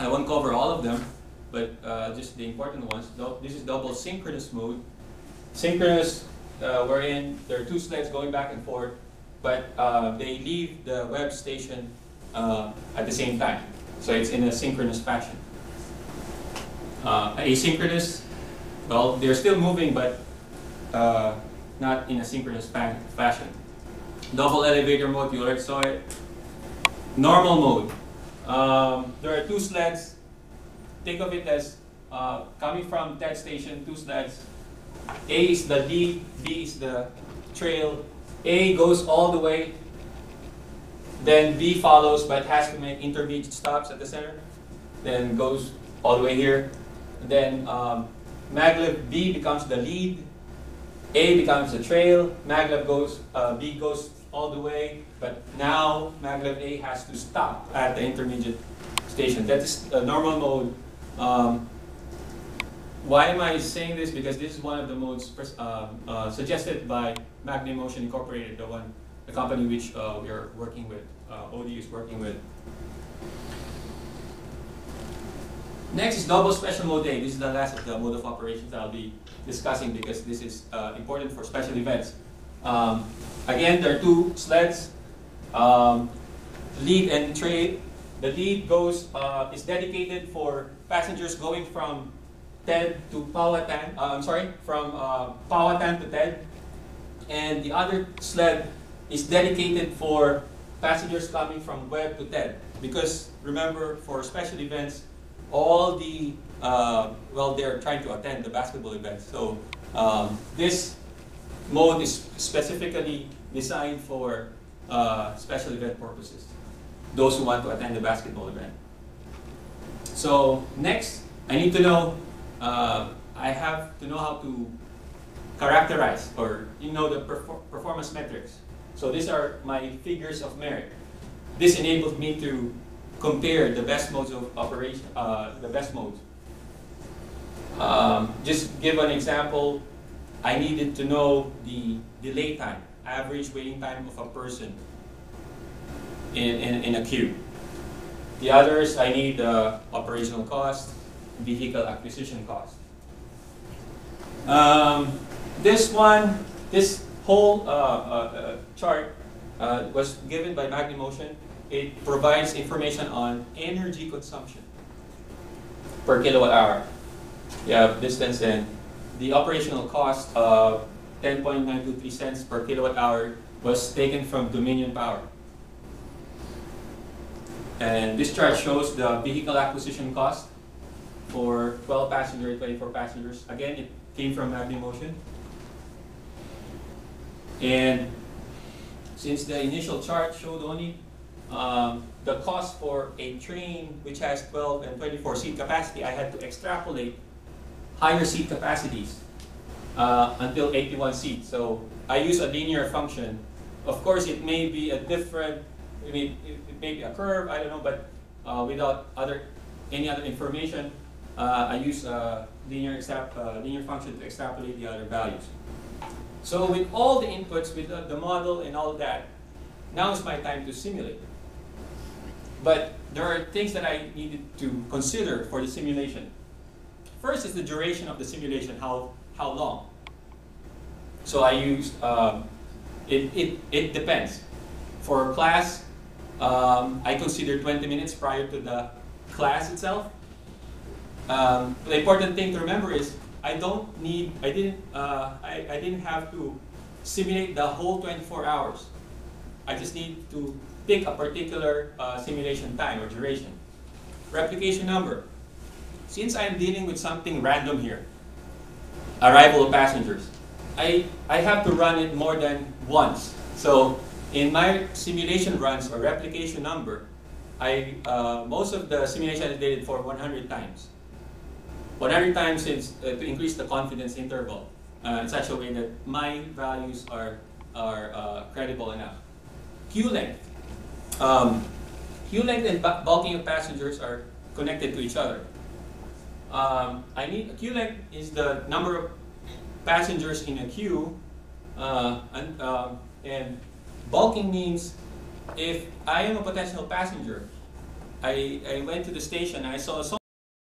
I won't cover all of them, but just the important ones. This is double synchronous mode. Synchronous, wherein there are two sleds going back and forth, but they leave the web station at the same time. So it's in a synchronous fashion. Asynchronous, well, they're still moving, but not in a synchronous fashion. Double elevator mode, you already saw it. Normal mode. There are two sleds. Think of it as coming from TED station, two sleds. A is the lead, B is the trail. A goes all the way, then B follows, but has to make intermediate stops at the center. Then goes all the way here. Then maglev B becomes the lead, A becomes the trail, maglev goes, B goes all the way, but now maglev A has to stop at the intermediate station. That is the normal mode. Why am I saying this? Because this is one of the modes suggested by MagneMotion Incorporated, the company which we are working with, ODU is working with. Next is double special mode A. This is the last of the mode of operations I'll be discussing because this is important for special events. Again, there are two sleds, lead and trail. The lead is dedicated for passengers going from TED to Powhatan. From Powhatan to TED, and the other sled is dedicated for passengers coming from Webb to TED. Because remember, for special events, all the they're trying to attend the basketball events. So this mode is specifically designed for special event purposes. Those who want to attend the basketball event. So next, I need to know. I have to know how to characterize or the performance metrics. So these are my figures of merit. This enables me to compare the best modes of operation, the best modes. Just give an example. I needed to know the delay time, average waiting time of a person in a queue. The others, I need operational cost, vehicle acquisition cost. This whole chart was given by MagneMotion. It provides information on energy consumption per kilowatt hour. You have distance and the operational cost of 10.923 cents per kilowatt hour was taken from Dominion Power. And this chart shows the vehicle acquisition cost for 12 passengers, 24 passengers. Again, it came from MagneMotion. And since the initial chart showed only the cost for a train which has 12 and 24 seat capacity, I had to extrapolate higher seat capacities until 81 seats. So I use a linear function. Of course, it may be a different, it may be a curve, I don't know, but without any other information, I use a linear function to extrapolate the other values. So with all the inputs, with the model and all that, now is my time to simulate. But there are things that I needed to consider for the simulation. First is the duration of the simulation, how long. So I used, it depends. For class, I consider 20 minutes prior to the class itself. The important thing to remember is I didn't have to simulate the whole 24 hours. I just need to pick a particular simulation time or duration. Replication number. Since I'm dealing with something random here, arrival of passengers, I have to run it more than once. So in my simulation runs or replication number, most of the simulation I did it for 100 times. 100 times to increase the confidence interval in such a way that my values are credible enough. Queue length. Queue length and bulking of passengers are connected to each other. Queue length is the number of passengers in a queue, and bulking means if I am a potential passenger I went to the station. I saw so